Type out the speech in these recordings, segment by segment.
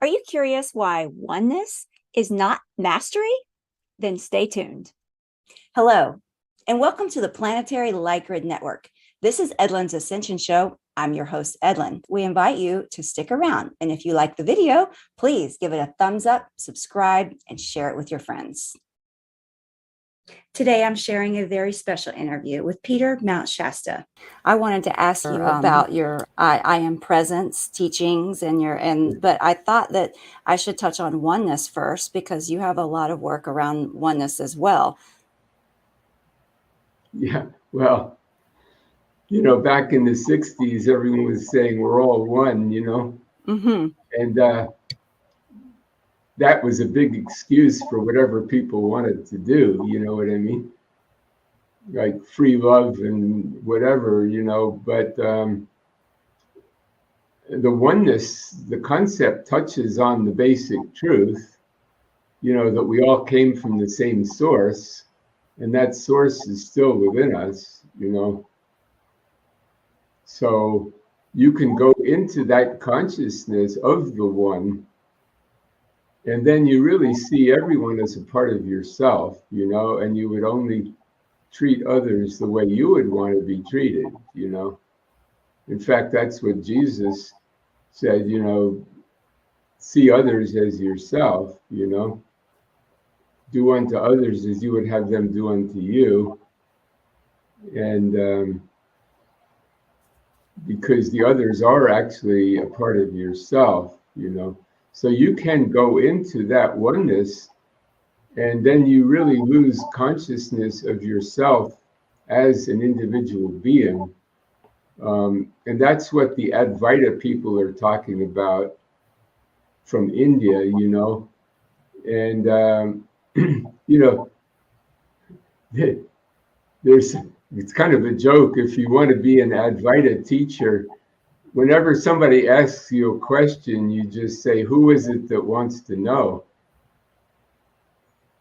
Are you curious why oneness is not mastery? Then stay tuned. Hello, and welcome to the Planetary Light Grid Network. This is Edlin's Ascension Show. I'm your host, Edlin. We invite you to stick around. And if you like the video, please give it a thumbs up, subscribe, and share it with your friends. Today, I'm sharing a very special interview with Peter Mount Shasta. I wanted to ask you about your I am presence teachings but I thought that I should touch on oneness first because you have a lot of work around oneness as well. Yeah, well, back in the 60s, everyone was saying we're all one, Mm-hmm. and that was a big excuse for whatever people wanted to do, you know what I mean? Like free love and whatever, but the oneness, the concept touches on the basic truth, that we all came from the same source, and that source is still within us, So you can go into that consciousness of the one, and then you really see everyone as a part of yourself, and you would only treat others the way you would want to be treated, In fact, that's what Jesus said, see others as yourself, do unto others as you would have them do unto you. And because the others are actually a part of yourself, So you can go into that oneness, and then you really lose consciousness of yourself as an individual being. And that's what the Advaita people are talking about from India, And, it's kind of a joke. If you want to be an Advaita teacher, whenever somebody asks you a question, you just say, who is it that wants to know?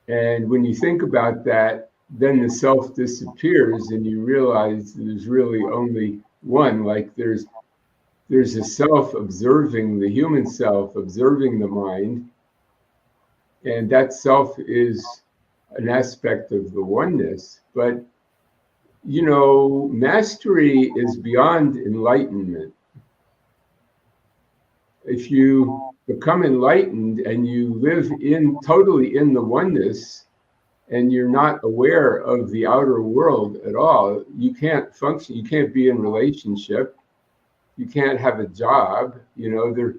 And when you think about that, then the self disappears and you realize there's really only one. Like there's a self observing, the human self observing the mind. And that self is an aspect of the oneness. But, mastery is beyond enlightenment. If you become enlightened and you live totally in the oneness, and you're not aware of the outer world at all, you can't function, you can't be in relationship, you can't have a job. There are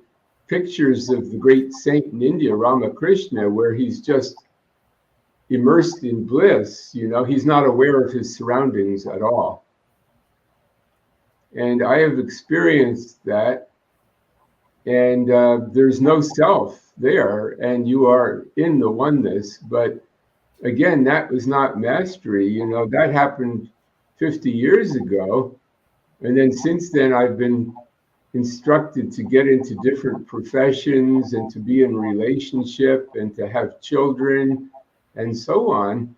pictures of the great saint in India, Ramakrishna, where he's just immersed in bliss, he's not aware of his surroundings at all. And I have experienced that. And there's no self there, and you are in the oneness. But again, that was not mastery. That happened 50 years ago. And then since then, I've been instructed to get into different professions and to be in relationship and to have children and so on.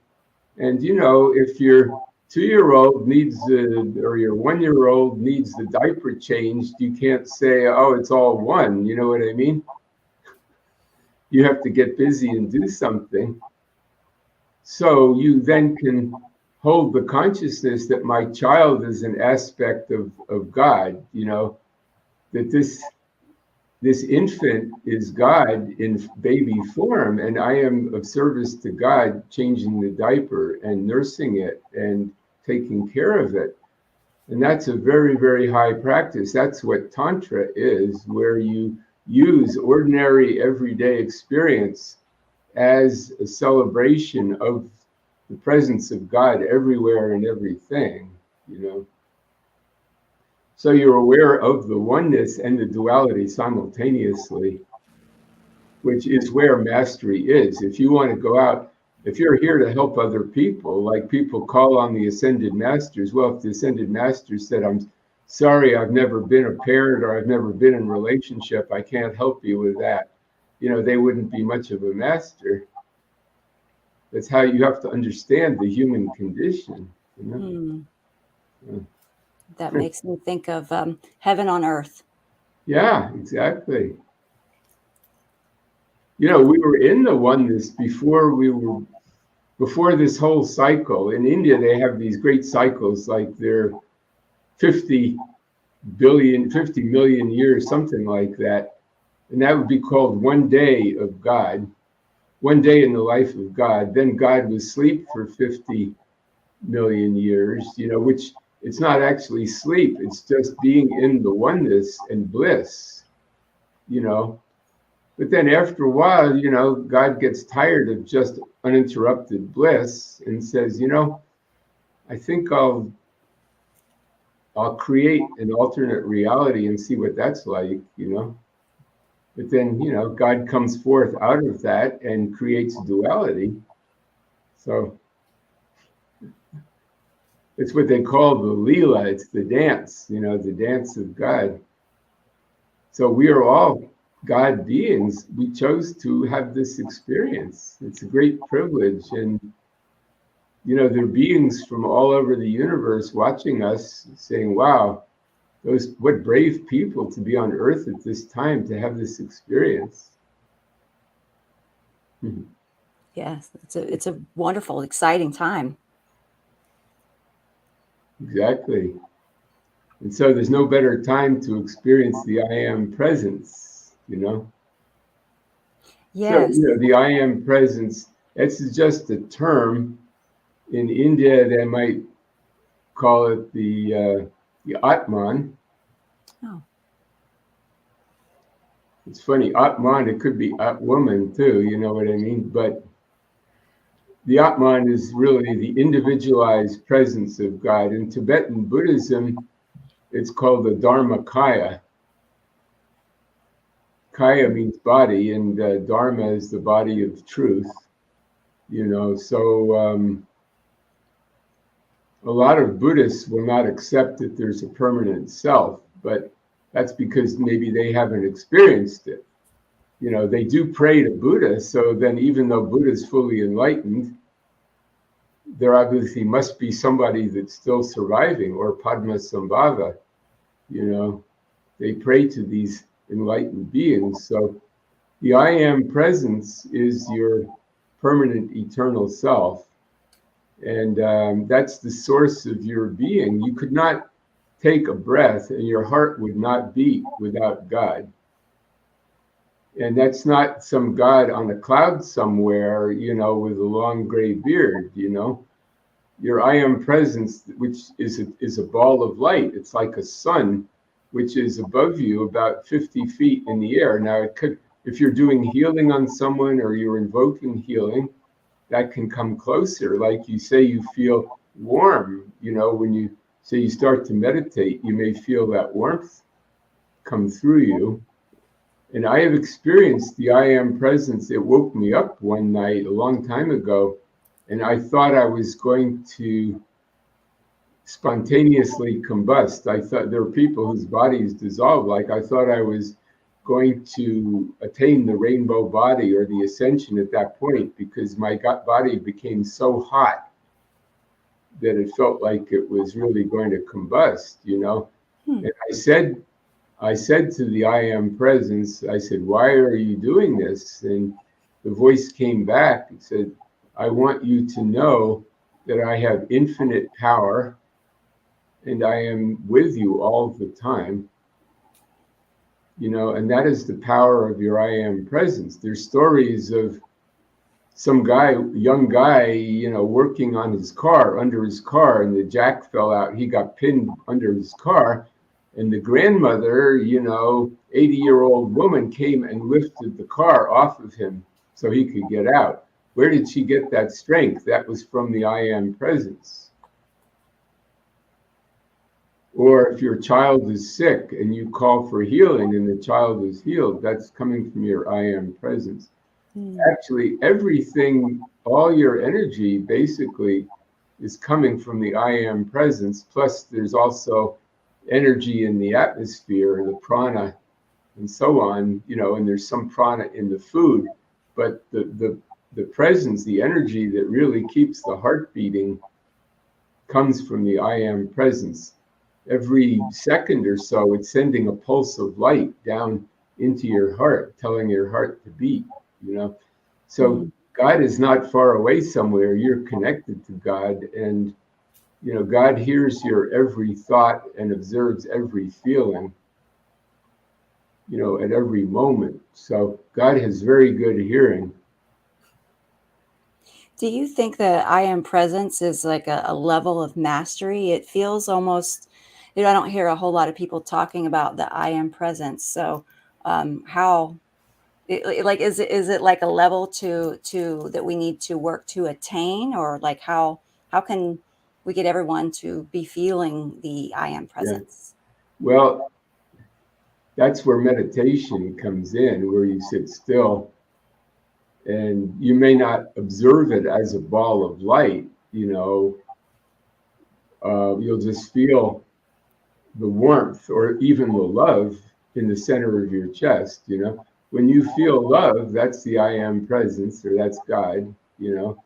And, if your 2-year-old or your 1-year-old needs the diaper changed, you can't say, oh, it's all one. You know what I mean? You have to get busy and do something. So you then can hold the consciousness that my child is an aspect of God, that this infant is God in baby form, and I am of service to God, changing the diaper and nursing it and taking care of it. And that's a very, very high practice. That's what Tantra is, where you use ordinary everyday experience as a celebration of the presence of God everywhere and everything, So you're aware of the oneness and the duality simultaneously, which is where mastery is. If you want to go out, if you're here to help other people, like people call on the Ascended Masters, well, if the Ascended Masters said, I'm sorry, I've never been a parent or I've never been in a relationship, I can't help you with that, they wouldn't be much of a master. That's how you have to understand the human condition. Yeah. That makes me think of heaven on earth. Yeah, exactly. We were in the oneness before this whole cycle. In India, they have these great cycles, like they're 50 million years, something like that. And that would be called one day of God, one day in the life of God. Then God would sleep for 50 million years, which it's not actually sleep. It's just being in the oneness and bliss, But then after a while, God gets tired of just uninterrupted bliss and says, I think I'll create an alternate reality and see what that's like, But then, God comes forth out of that and creates duality. So it's what they call the Leela. It's the dance, the dance of God. So we are all God beings. We chose to have this experience. It's a great privilege. And, there are beings from all over the universe watching us saying, wow, what brave people to be on Earth at this time to have this experience. Yes, it's a wonderful, exciting time. Exactly. And so there's no better time to experience the I am presence, Yes. So, the I am presence, it's just a term. In India, they might call it the Atman. Oh. It's funny, Atman, it could be Atwoman too, you know what I mean? But the Atman is really the individualized presence of God. In Tibetan Buddhism, it's called the Dharmakaya. Kaya means body, and Dharma is the body of truth. So a lot of Buddhists will not accept that there's a permanent self, but that's because maybe they haven't experienced it. They do pray to Buddha, so then even though Buddha is fully enlightened, there obviously must be somebody that's still surviving, or Padmasambhava. They pray to these enlightened beings. So the I am presence is your permanent eternal self. And that's the source of your being. You could not take a breath and your heart would not beat without God. And that's not some God on a cloud somewhere, with a long gray beard, Your I am presence, which is a ball of light. It's like a sun, which is above you about 50 feet in the air. Now, it could, if you're doing healing on someone or you're invoking healing, that can come closer. Like you say, you feel warm, when you say you start to meditate, you may feel that warmth come through you. And I have experienced the I am presence. It woke me up one night a long time ago, and I thought I was going to spontaneously combust. I thought there were people whose bodies dissolved. Like I thought I was going to attain the rainbow body or the ascension at that point, because my gut body became so hot that it felt like it was really going to combust, And I said to the I am presence, I said, why are you doing this? And the voice came back and said, I want you to know that I have infinite power and I am with you all the time. And that is the power of your I am presence. There's stories of some young guy, working on his car, under his car, and the jack fell out. He got pinned under his car. And the grandmother, 80-year-old woman, came and lifted the car off of him so he could get out. Where did she get that strength? That was from the I am presence. Or if your child is sick and you call for healing and the child is healed, that's coming from your I am presence. Actually, everything, all your energy basically is coming from the I am presence. Plus, there's also energy in the atmosphere, the prana, and so on, and there's some prana in the food. But the presence, the energy that really keeps the heart beating comes from the I am presence. Every second or so, it's sending a pulse of light down into your heart, telling your heart to beat. you know. So God is not far away somewhere. You're connected to God, and you know, God hears your every thought and observes every feeling, you know, at every moment. So God has very good hearing. Do you think that I am presence is like a level of mastery? It feels almost, I don't hear a whole lot of people talking about the I am presence. So, how, like, is it like a level to that we need to work to attain, or like how can we get everyone to be feeling the I am Yeah. presence? Well, that's where meditation comes in, where you sit still and you may not observe it as a ball of light, you know, you'll just feel the warmth or even the love in the center of your chest, you know. When you feel love, that's the I am presence, or that's God, you know.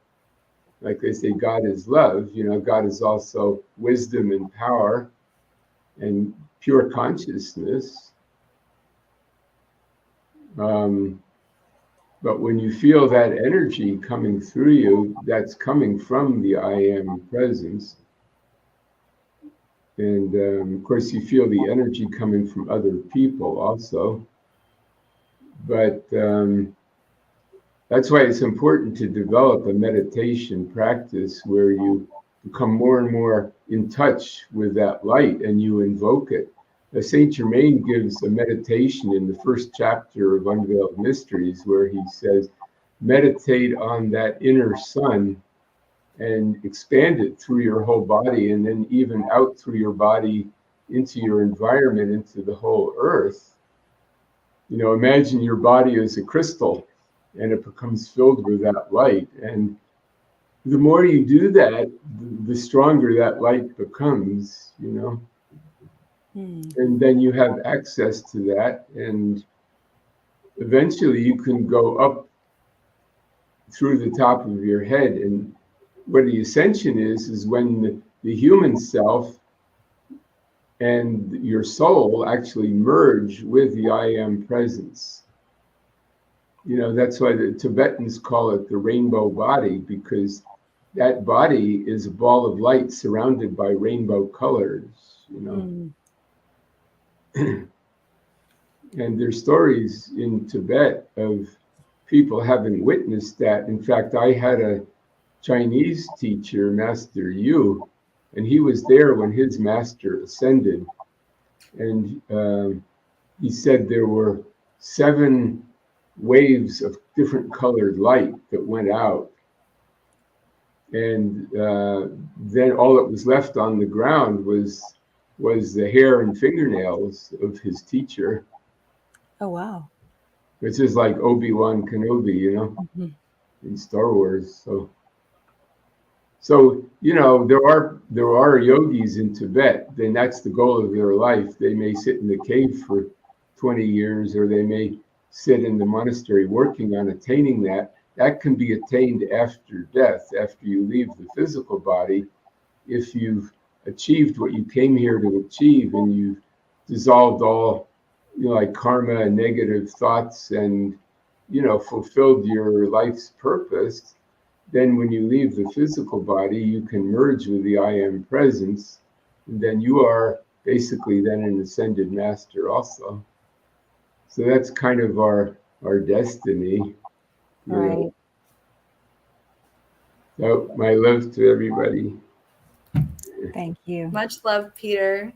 Like they say, God is love, you know, God is also wisdom and power and pure consciousness. Um, but when you feel that energy coming through you, that's coming from the I am presence. And of course, you feel the energy coming from other people also. But that's why it's important to develop a meditation practice where you become more and more in touch with that light and you invoke it. Saint Germain gives a meditation in the first chapter of Unveiled Mysteries where he says, meditate on that inner sun and expand it through your whole body and then even out through your body into your environment, into the whole earth. You know, imagine your body as a crystal and it becomes filled with that light. And the more you do that, the stronger that light becomes, you know. And then you have access to that. And eventually you can go up through the top of your head. And what the ascension is when the human self and your soul actually merge with the I am presence. You know, that's why the Tibetans call it the rainbow body, because that body is a ball of light surrounded by rainbow colors, you know. And there's stories in Tibet of people having witnessed that. In fact, I had a Chinese teacher, Master Yu, and he was there when his master ascended. And he said there were 7 waves of different colored light that went out. And then all that was left on the ground was the hair and fingernails of his teacher. Oh, wow. Which is like Obi-Wan Kenobi, you know, in Star Wars. So you know, there are yogis in Tibet, then that's the goal of their life. They may sit in the cave for 20 years, or they may sit in the monastery working on attaining that. That can be attained after death, after you leave the physical body, if you've achieved what you came here to achieve and you've dissolved all, you know, like karma and negative thoughts and, you know, fulfilled your life's purpose. Then when you leave the physical body, you can merge with the I am presence. And then you are basically then an ascended master also. So that's kind of our destiny. Right. So my love to everybody. Thank you. Much love, Peter.